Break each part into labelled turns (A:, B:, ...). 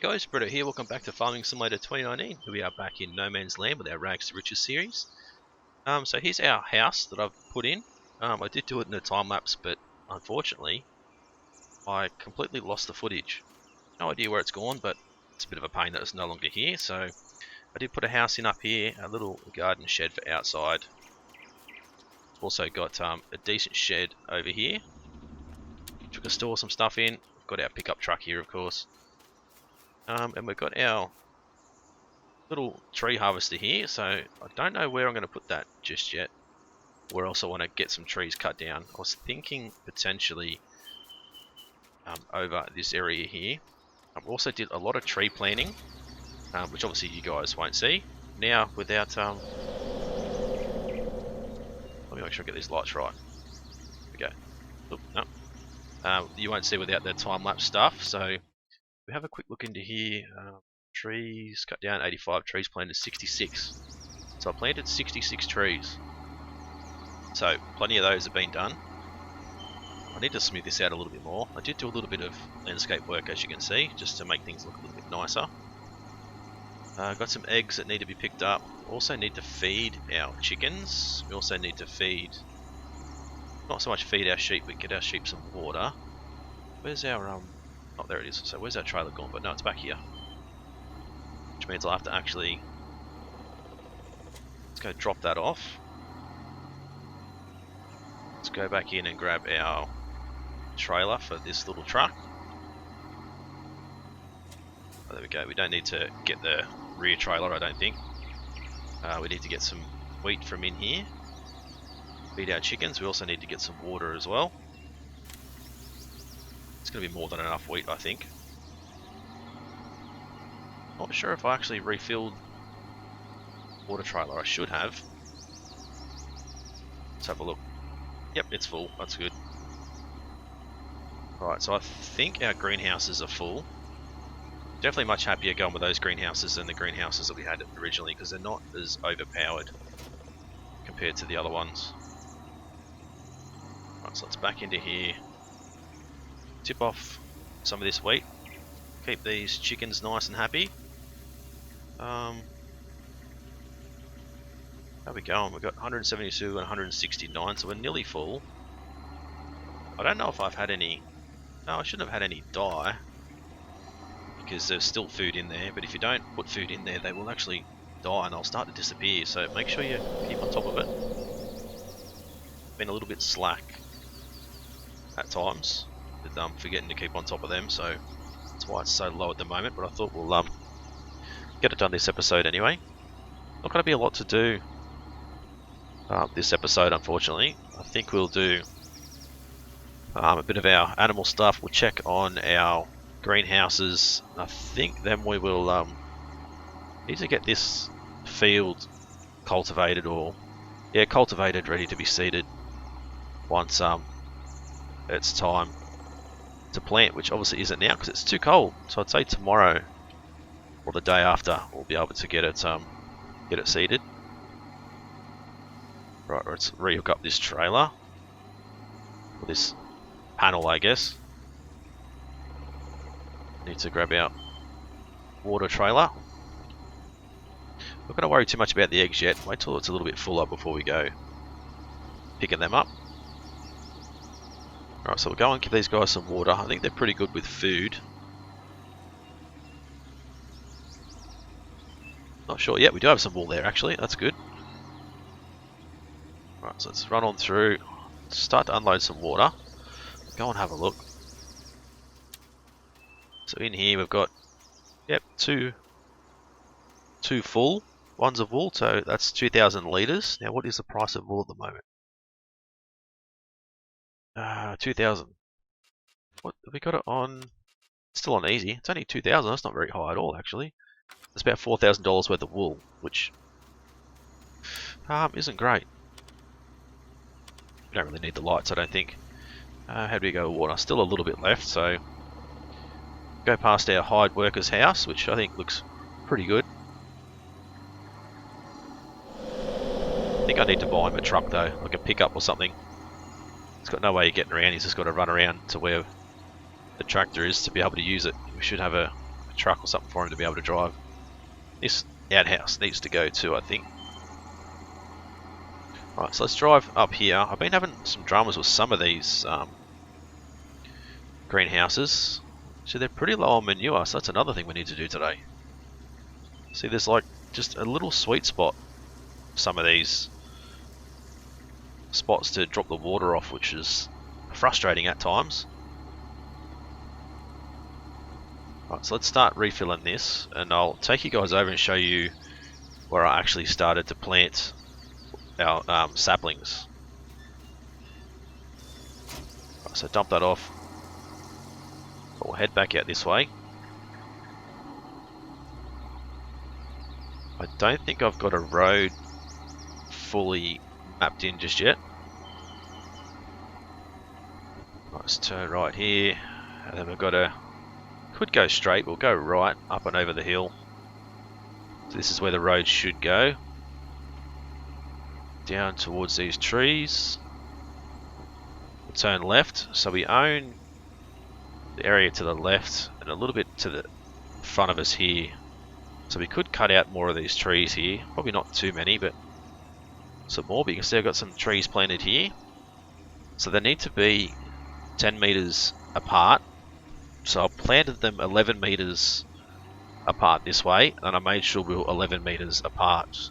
A: guys, Britto here. Welcome back to Farming Simulator 2019. Here we are back in No Man's Land with our Rags to Riches series. So here's our house that I've put in. I did do it in a time lapse, but unfortunately, I completely lost the footage. No idea where it's gone, but it's a bit of a pain that it's no longer here. So I did put a house in up here, a little garden shed for outside. Also got a decent shed over here, which we can store some stuff in. We've got our pickup truck here, of course. And we've got our little tree harvester here, so I don't know where I'm going to put that just yet. Where else I want to get some trees cut down. I was thinking potentially over this area here. I also did a lot of tree planting, which obviously you guys won't see. Now without, let me make sure I get these lights right. There we go. Oop, no. You won't see without the time-lapse stuff, so we have a quick look into here. Trees cut down 85, trees planted 66. So I planted 66 trees. So plenty of those have been done. I need to smooth this out a little bit more. I did do a little bit of landscape work, as you can see, just to make things look a little bit nicer. Got some eggs that need to be picked up. Also need to feed our chickens. We also need to feed, not so much feed our sheep, but get our sheep some water. Where's our oh, there it is. So where's our trailer gone? But no, it's back here. Which means I'll have to actually, let's go drop that off. Let's go back in and grab our trailer for this little truck. Oh, there we go. We don't need to get the rear trailer, I don't think. We need to get some wheat from in here. Feed our chickens. We also need to get some water as well. It's going to be more than enough wheat, I think. Not sure if I actually refilled water trailer. I should have. Let's have a look. Yep, it's full. That's good. Alright, so I think our greenhouses are full. Definitely much happier going with those greenhouses than the greenhouses that we had originally, because they're not as overpowered compared to the other ones. Right, so let's back into here. Tip off some of this wheat. Keep these chickens nice and happy. How are we going? We've got 172 and 169, so we're nearly full. I don't know if I've had any... No, I shouldn't have had any die, because there's still food in there, but if you don't put food in there, they will actually die and they'll start to disappear, so make sure you keep on top of it. Been a little bit slack at times with forgetting to keep on top of them, so that's why it's so low at the moment, but I thought we'll get it done this episode anyway. Not going to be a lot to do this episode, unfortunately. I think we'll do a bit of our animal stuff. We'll check on our greenhouses. I think then we will need to get this field cultivated, or cultivated, ready to be seeded once it's time to plant, which obviously isn't now because it's too cold. So I'd say tomorrow or the day after we'll be able to get it seeded. Right, let's re-hook up this trailer, or this panel, I guess. Need to grab our water trailer. Not going to worry too much about the eggs yet. Wait till it's a little bit fuller before we go picking them up. Alright, so we'll go and give these guys some water. I think they're pretty good with food. Not sure. Yeah, we do have some wool there actually. That's good. Alright, so let's run on through. Start to unload some water. Go and have a look. So in here we've got, yep, two full ones of wool. So that's 2,000 litres. Now what is the price of wool at the moment? 2,000. What have we got it on? It's still on easy. It's only 2,000. That's not very high at all, actually. It's about $4,000 worth of wool, which isn't great. We don't really need the lights, I don't think. How do we go with water? Still a little bit left, so go past our hide worker's house, which I think looks pretty good. I think I need to buy him a truck though, like a pickup or something. He's got no way of getting around, he's just got to run around to where the tractor is to be able to use it. We should have a a truck or something for him to be able to drive. This outhouse needs to go too, I think. Right, so let's drive up here. I've been having some dramas with some of these greenhouses. So they're pretty low on manure, so that's another thing we need to do today. See, there's like just a little sweet spot, some of these spots to drop the water off, which is frustrating at times. Right, so let's start refilling this, and I'll take you guys over and show you where I actually started to plant our saplings. Right, so dump that off. We'll head back out this way. I don't think I've got a road fully mapped in just yet. Let's turn right here, and then we've got a, could go straight, we'll go right up and over the hill. So this is where the road should go. Down towards these trees. We'll turn left, so we own the area to the left and a little bit to the front of us here. So we could cut out more of these trees here, probably not too many, but some more. But you can see I've got some trees planted here. So they need to be 10 meters apart. So I planted them 11 meters apart this way, and I made sure we were 11 meters apart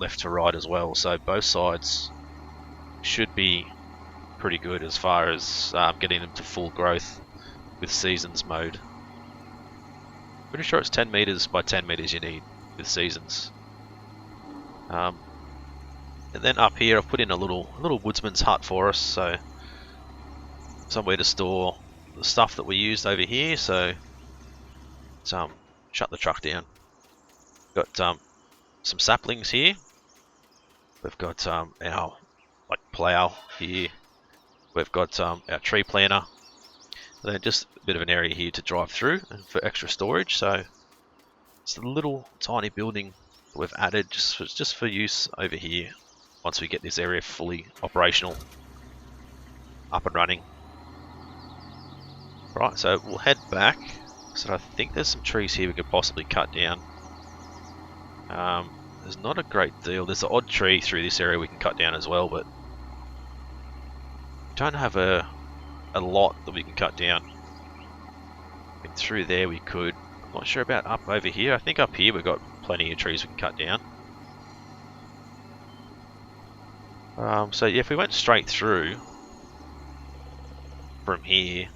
A: left to right as well. So both sides should be pretty good as far as getting them to full growth with seasons mode. Pretty sure it's 10 meters by 10 meters you need with seasons. And then up here I've put in a little woodsman's hut for us, so somewhere to store the stuff that we used over here. So let's shut the truck down. Got some saplings here. We've got our plough here. We've got our tree planter. And then just a bit of an area here to drive through and for extra storage. So it's a little tiny building that we've added just for use over here once we get this area fully operational, up and running. Right, so we'll head back. So I think there's some trees here we could possibly cut down. There's not a great deal. There's an odd tree through this area we can cut down as well, but don't have a lot that we can cut down. And through there we could. I'm not sure about up over here. I think up here we've got plenty of trees we can cut down. So yeah, if we went straight through from here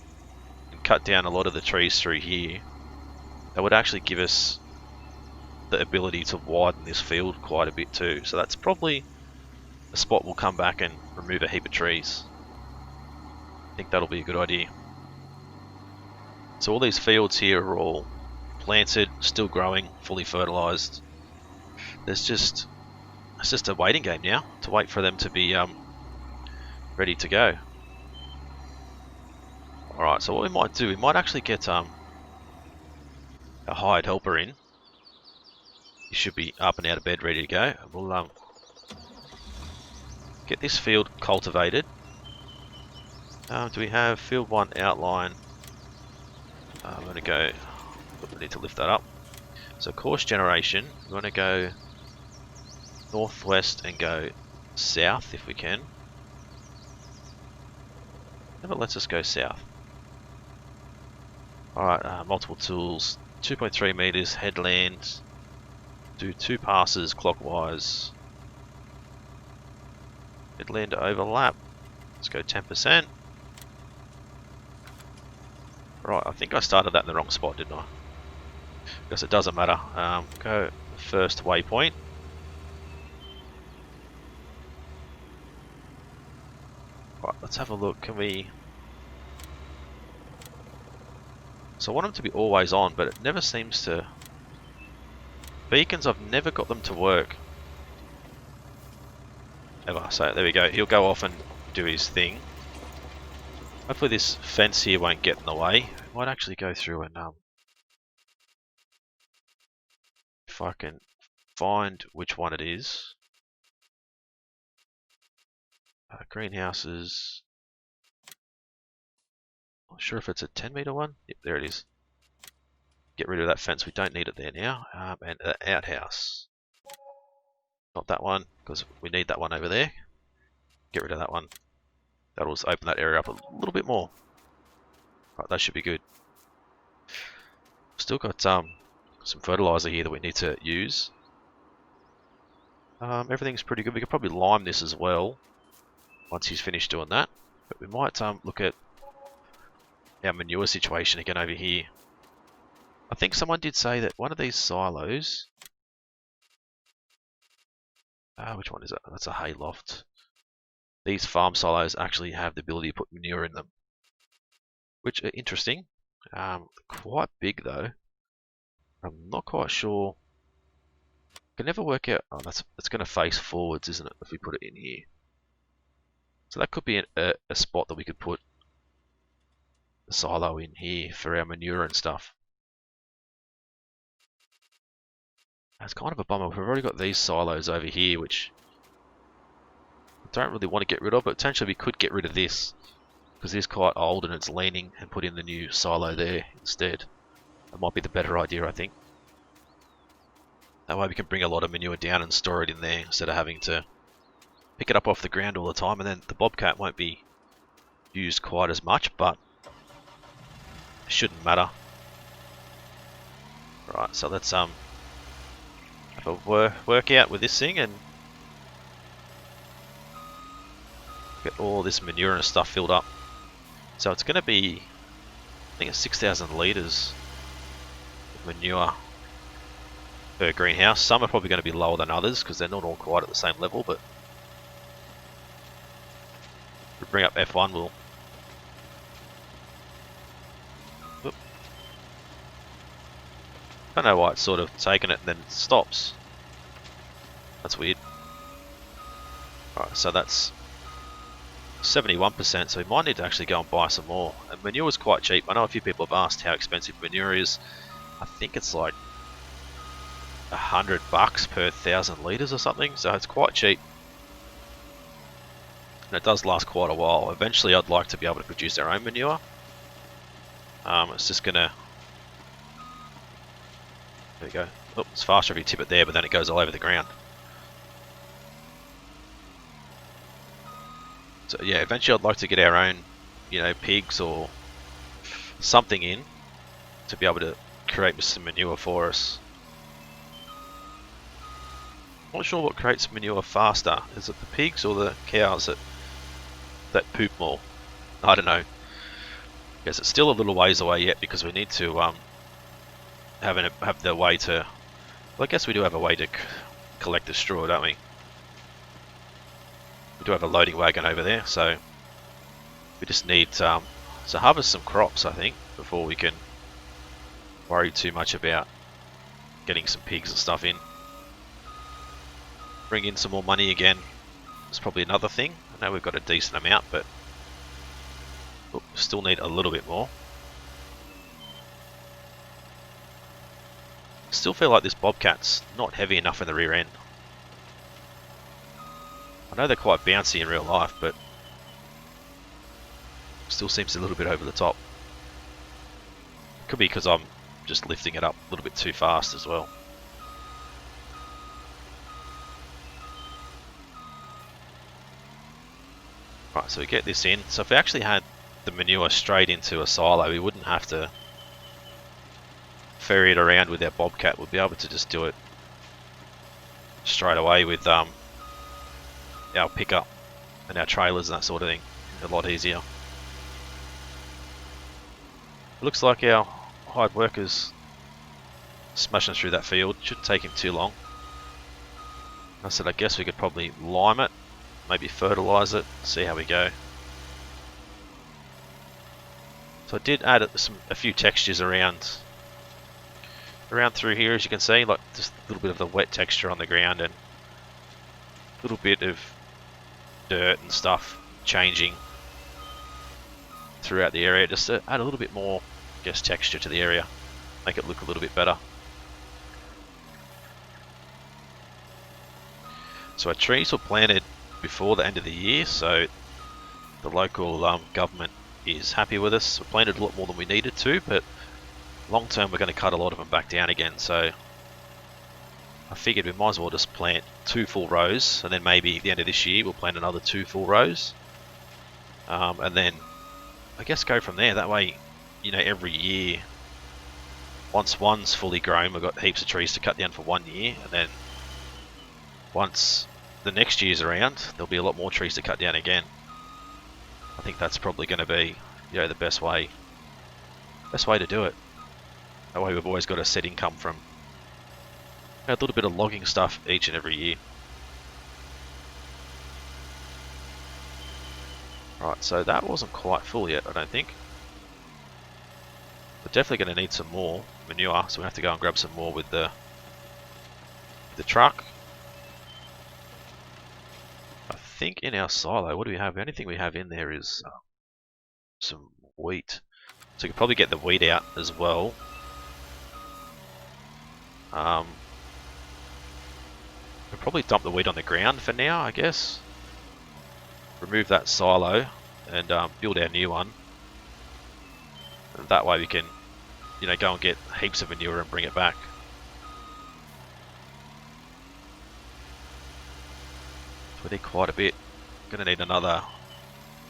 A: and cut down a lot of the trees through here, that would actually give us the ability to widen this field quite a bit too. So that's probably a spot we'll come back and remove a heap of trees. I think that'll be a good idea. So all these fields here are all planted, still growing, fully fertilized. It's just a waiting game now to wait for them to be ready to go. Alright, so what we might do, we might actually get a hired helper in. He should be up and out of bed ready to go. We'll get this field cultivated. Do we have field 1 outline? I'm going to go, we need to lift that up. So course generation, we want to go northwest and go south if we can. Never lets us go south. Alright, multiple tools, 2.3 meters, headland, do 2 passes clockwise. Headland overlap, let's go 10%. Right, I think I started that in the wrong spot, didn't I? Because it doesn't matter. Go first waypoint. Right, let's have a look. Can we... So I want them to be always on, but it never seems to... Beacons, I've never got them to work. Ever. So there we go. He'll go off and do his thing. Hopefully this fence here won't get in the way. I might actually go through and if I can find which one it is. Greenhouses. Not sure if it's a 10 meter one. Yep, there it is. Get rid of that fence, we don't need it there now. And the outhouse. Not that one, because we need that one over there. Get rid of that one. That'll just open that area up a little bit more. Right, that should be good. Still got some fertilizer here that we need to use. Everything's pretty good. We could probably lime this as well once he's finished doing that. But we might look at our manure situation again over here. I think someone did say that one of these silos... which one is it? That's a hay loft. These farm silos actually have the ability to put manure in them, which are interesting. Quite big though. I'm not quite sure. I can never work out. Oh, it's going to face forwards, isn't it? If we put it in here, so that could be a spot that we could put a silo in here for our manure and stuff. It's kind of a bummer. We've already got these silos over here, which I don't really want to get rid of, but potentially we could get rid of this because it's quite old and it's leaning, and put in the new silo there instead. That might be the better idea, I think. That way we can bring a lot of manure down and store it in there instead of having to pick it up off the ground all the time, and then the bobcat won't be used quite as much, but it shouldn't matter. Right, so let's have a workout with this thing and get all this manure and stuff filled up. So it's going to be, I think it's 6,000 litres of manure per greenhouse. Some are probably going to be lower than others because they're not all quite at the same level, but if we bring up F1, we'll... Oop. I don't know why it's sort of taken it and then it stops. That's weird. Alright, so that's 71%, so we might need to actually go and buy some more. And manure is quite cheap. I know a few people have asked how expensive manure is. I think it's like $100 per 1,000 litres or something, so it's quite cheap. And it does last quite a while. Eventually I'd like to be able to produce our own manure. It's just gonna... There we go. Oh, it's faster if you tip it there, but then it goes all over the ground. So yeah, eventually I'd like to get our own, you know, pigs or something in to be able to create some manure for us. I'm not sure what creates manure faster. Is it the pigs or the cows that poop more? I don't know. Guess it's still a little ways away yet because we need to have the way to... Well, I guess we do have a way to collect the straw, don't we? We do have a loading wagon over there, so we just need to harvest some crops, I think, before we can worry too much about getting some pigs and stuff in. Bring in some more money again. It's probably another thing. I know we've got a decent amount, but still need a little bit more. Still feel like this bobcat's not heavy enough in the rear end. I know they're quite bouncy in real life, but still seems a little bit over the top. Could be because I'm just lifting it up a little bit too fast as well. Right, so we get this in. So if we actually had the manure straight into a silo, we wouldn't have to ferry it around with our bobcat. We'd be able to just do it straight away with our pickup and our trailers and that sort of thing. A lot easier. It looks like our hired worker's smashing through that field. Shouldn't take him too long. I said I guess we could probably lime it, maybe fertilise it, see how we go. So I did add a few textures around through here, as you can see, like just a little bit of the wet texture on the ground and a little bit of dirt and stuff changing throughout the area, just to add a little bit more, I guess, texture to the area, make it look a little bit better. So our trees were planted before the end of the year, so the local government is happy with us. We planted a lot more than we needed to, but long term we're going to cut a lot of them back down again, so I figured we might as well just plant 2 full rows, and then maybe at the end of this year we'll plant another 2 full rows, and then I guess go from there. That way, you know, every year, once one's fully grown, we've got heaps of trees to cut down for 1 year, and then once the next year's around, there'll be a lot more trees to cut down again. I think that's probably going to be, you know, the best way to do it. That way we've always got a set income from a little bit of logging stuff each and every year. Right, so that wasn't quite full yet, I don't think. We're definitely going to need some more manure, so we have to go and grab some more with the truck. I think in our silo, what do we have? The only thing we have in there is some wheat. So we could probably get the wheat out as well. We'll probably dump the wheat on the ground for now, I guess. Remove that silo and build our new one. And that way we can, you know, go and get heaps of manure and bring it back. We need quite a bit. Going to need another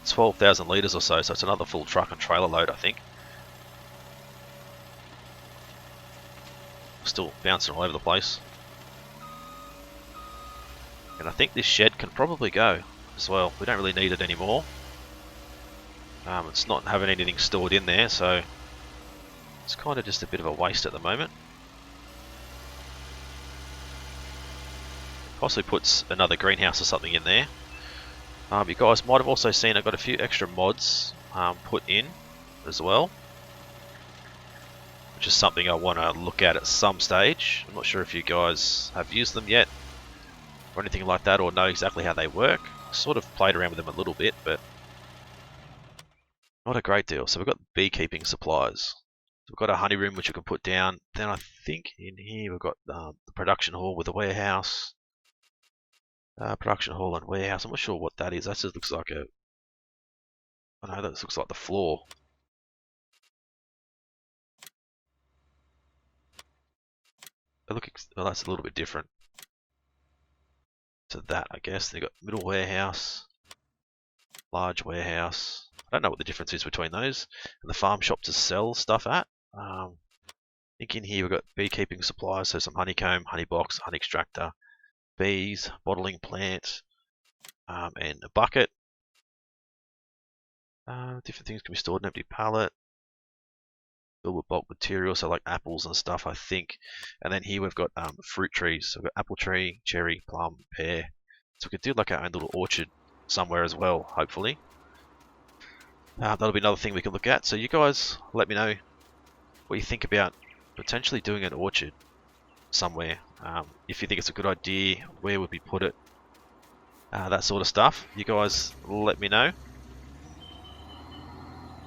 A: 12,000 litres or so, so it's another full truck and trailer load, I think. Still bouncing all over the place. And I think this shed can probably go as well. We don't really need it anymore. It's not having anything stored in there, so it's kind of just a bit of a waste at the moment. Possibly puts another greenhouse or something in there. You guys might have also seen I've got a few extra mods put in as well, which is something I want to look at some stage. I'm not sure if you guys have used them yet or anything like that, or know exactly how they work. Sort of played around with them a little bit, but not a great deal. So we've got beekeeping supplies. We've got a honey room which we can put down. Then I think in here we've got the production hall with a warehouse. Production hall and warehouse. I'm not sure what that is. That just looks like a... I know that looks like the floor. Well, that's a little bit different to that, I guess. They've got middle warehouse, large warehouse. I don't know what the difference is between those. And the farm shop to sell stuff at. I think in here we've got beekeeping supplies, so some honeycomb, honey box, honey extractor, bees, bottling plant, and a bucket. Different things can be stored in an empty pallet. Filled with bulk material, so like apples and stuff, I think. And then here we've got fruit trees. So we've got apple tree, cherry, plum, pear. So we could do like our own little orchard somewhere as well, hopefully. That'll be another thing we can look at. So you guys let me know what you think about potentially doing an orchard somewhere. If you think it's a good idea, where would we put it? That sort of stuff. You guys let me know.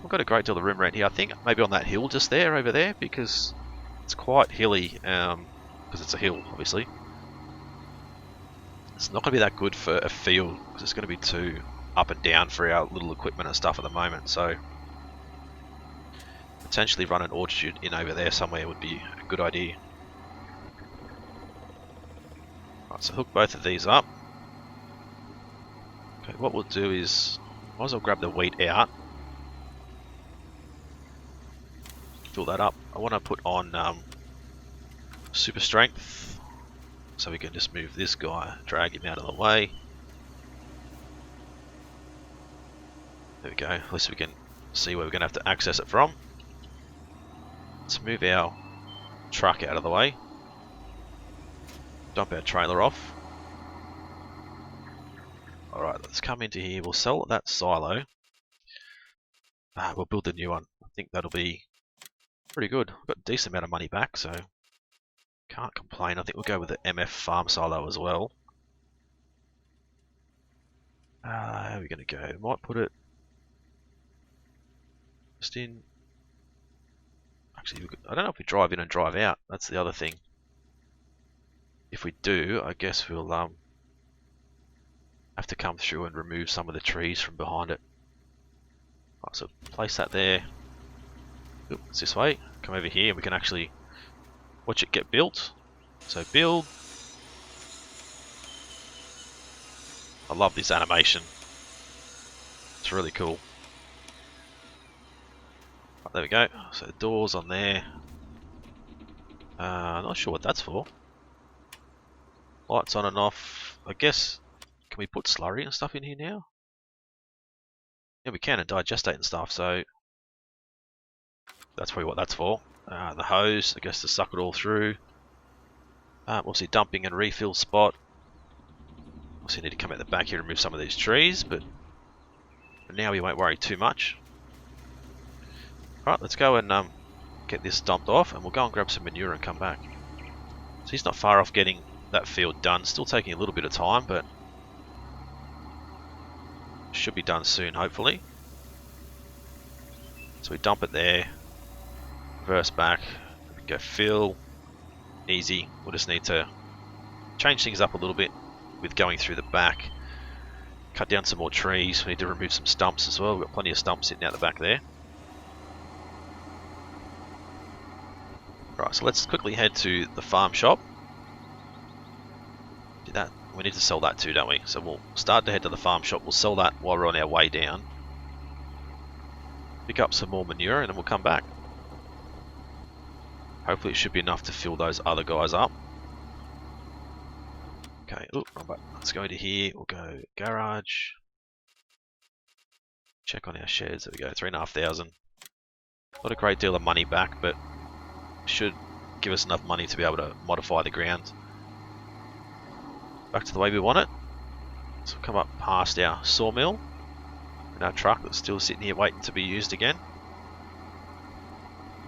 A: I've got a great deal of room around here. I think maybe on that hill just there, over there, because it's quite hilly, because it's a hill, obviously. It's not going to be that good for a field, because it's going to be too up and down for our little equipment and stuff at the moment. So potentially run an orchard in over there somewhere would be a good idea. Right, so hook both of these up. Okay, what we'll do is, might as well grab the wheat out. Fill that up. I want to put on super strength, so we can just move this guy, drag him out of the way. There we go. At least we can see where we're going to have to access it from. Let's move our truck out of the way. Dump our trailer off. Alright, let's come into here. We'll sell that silo. We'll build a new one. I think that'll be pretty good. We've got a decent amount of money back, so can't complain. I think we'll go with the MF farm silo as well. How are we going to go? Might put it just in. Actually, I don't know if we drive in and drive out. That's the other thing. If we do, I guess we'll have to come through and remove some of the trees from behind it. Right, so place that there. Oop, it's this way. Come over here and we can actually watch it get built. So build. I love this animation. It's really cool. Right, there we go. So the doors on there. Not sure what that's for. Lights on and off. I guess, can we put slurry and stuff in here now? Yeah, we can, and digestate and stuff, so that's probably what that's for. The hose, I guess, to suck it all through. Obviously dumping and refill spot. Obviously need to come out the back here and remove some of these trees, but for now we won't worry too much. Alright, let's go and get this dumped off, and we'll go and grab some manure and come back. So he's not far off getting that field done. Still taking a little bit of time, but should be done soon, hopefully. So we dump it there, reverse back, go fill, easy. We'll just need to change things up a little bit with going through the back. Cut down some more trees. We need to remove some stumps as well. We've got plenty of stumps sitting out the back there. Right, so let's quickly head to the farm shop. Do that. We need to sell that too, don't we? So we'll start to head to the farm shop. We'll sell that while we're on our way down. Pick up some more manure and then we'll come back. Hopefully it should be enough to fill those other guys up. Okay, let's go into here. We'll go garage. Check on our sheds. There we go, 3,500. Not a great deal of money back, but should give us enough money to be able to modify the ground back to the way we want it. So we'll come up past our sawmill and our truck that's still sitting here waiting to be used again.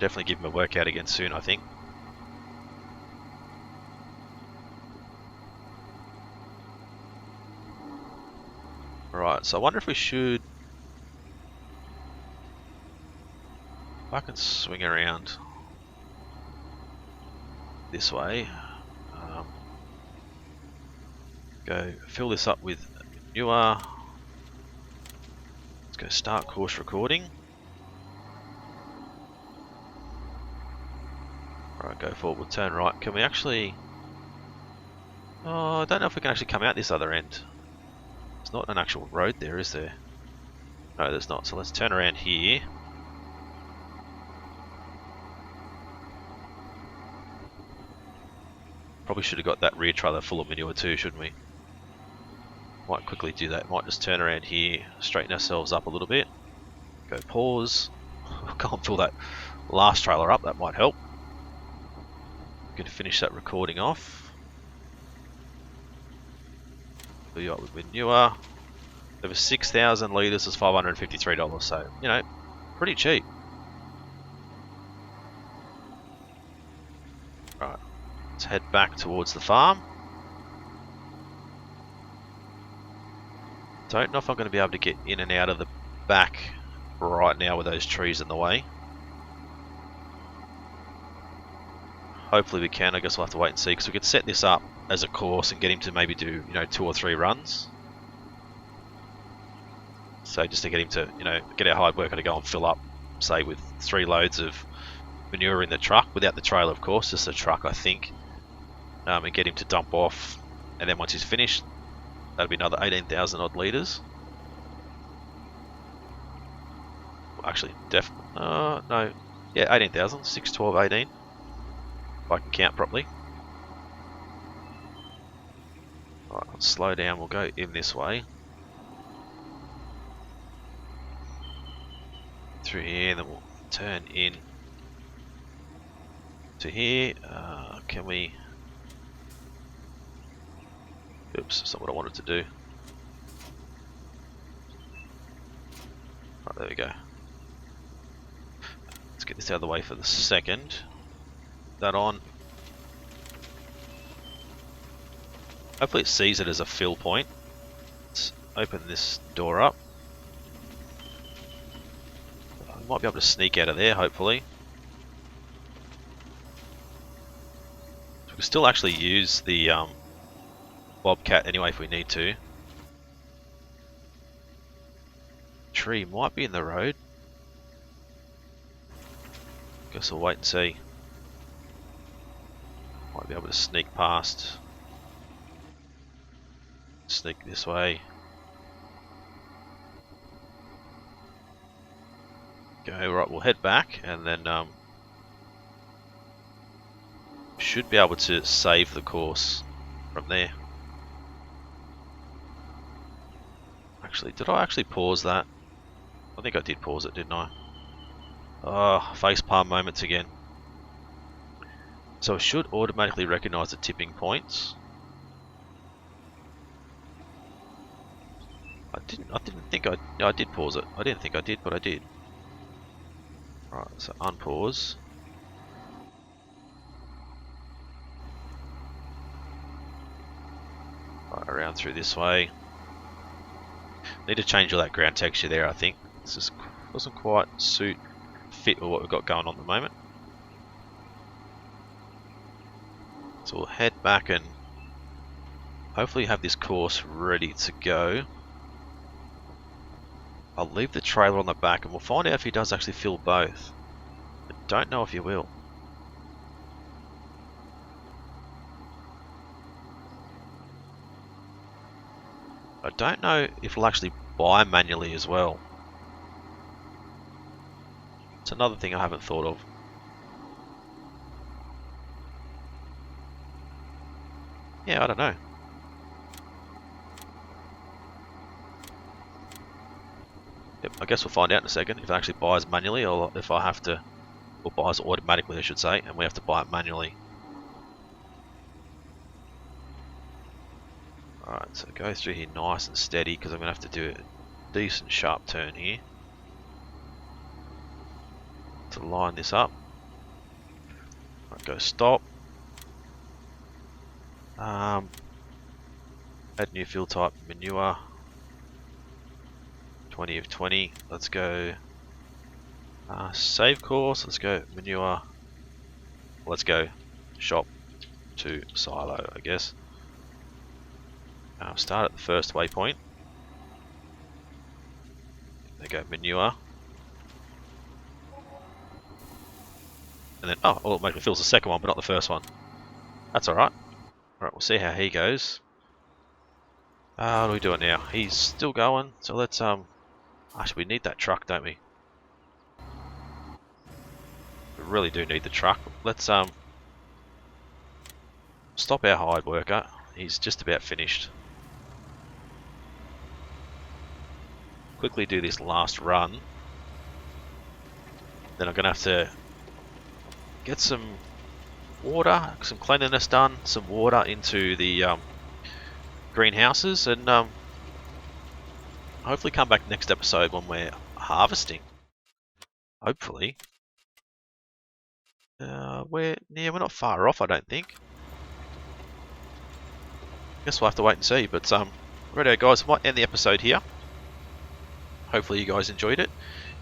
A: Definitely give him a workout again soon, I think. Right, so I wonder if we should... If I can swing around this way. Go fill this up with manure. Let's go start course recording. Alright, go forward, we'll turn right. Can we actually... Oh, I don't know if we can actually come out this other end. There's not an actual road there, is there? No, there's not. So let's turn around here. Probably should have got that rear trailer full of manure too, shouldn't we? Might quickly do that. Might just turn around here, straighten ourselves up a little bit. Go pause. Go and fill that last trailer up, that might help. Going to finish that recording off. Fill you up with manure. Over 6,000 litres is $553, so, you know, pretty cheap. Right, let's head back towards the farm. Don't know if I'm going to be able to get in and out of the back right now with those trees in the way. Hopefully we can. I guess we'll have to wait and see, because we could set this up as a course and get him to maybe do, you know, 2 or 3 runs. So just to get him to, you know, get our hired worker to go and fill up, say with 3 loads of manure in the truck, without the trailer of course, just the truck I think, and get him to dump off, and then once he's finished, that'll be another 18,000 odd litres. Actually, no, yeah, 18,000, 6, 12, 18. If I can count properly. Alright, let's slow down, we'll go in this way. Through here, and then we'll turn in to here. Can we... Oops, that's not what I wanted to do. Right, there we go. Let's get this out of the way for the second. That on. Hopefully it sees it as a fill point. Let's open this door up. I might be able to sneak out of there, hopefully. So we can still actually use the Bobcat anyway if we need to. Tree might be in the road. Guess we'll wait and see. Might be able to sneak past. Sneak this way. Okay, right, we'll head back and then should be able to save the course from there. Actually, did I actually pause that? I think I did pause it, didn't I? Oh, facepalm moments again. So it should automatically recognize the tipping points. I didn't think I did pause it. I didn't think I did, but I did. Right, so unpause. Right, around through this way. Need to change all that ground texture there, I think. This just doesn't quite fit with what we've got going on at the moment. So we'll head back and hopefully have this course ready to go. I'll leave the trailer on the back and we'll find out if he does actually fill both. I don't know if he will. I don't know if it'll actually buy manually as well. It's another thing I haven't thought of. Yeah, I don't know. Yep, I guess we'll find out in a second if it actually buys manually or if I have to, or buys automatically I should say, and we have to buy it manually. Alright, so go through here nice and steady because I'm going to have to do a decent sharp turn here to line this up. Right, go stop. Add new field type, Manure. 20 of 20. Let's go. Save course. Let's go Manure. Let's go shop to silo, I guess. Start at the first waypoint. There go Manure. And then, oh, it makes me feel it's the second one, but not the first one. That's alright. Alright, we'll see how he goes. What do we do now? He's still going, so let's, actually we need that truck, don't we? We really do need the truck. Let's, stop our hired worker. He's just about finished. Quickly do this last run. Then I'm going to have to get some water, some cleanliness done, some water into the greenhouses, and hopefully come back next episode when we're harvesting. Hopefully. We're not far off, I don't think. Guess we'll have to wait and see, but righto guys, I might end the episode here. Hopefully you guys enjoyed it.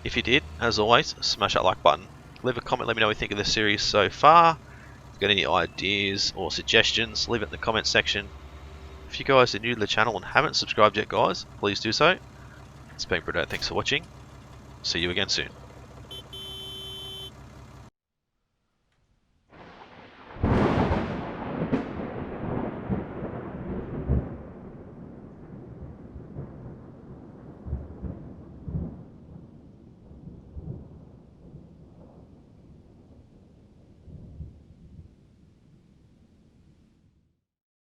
A: If you did, as always, smash that like button. Leave a comment, let me know what you think of the series so far. If you've got any ideas or suggestions, leave it in the comment section. If you guys are new to the channel and haven't subscribed yet guys, please do so. It's been Britto, thanks for watching. See you again soon.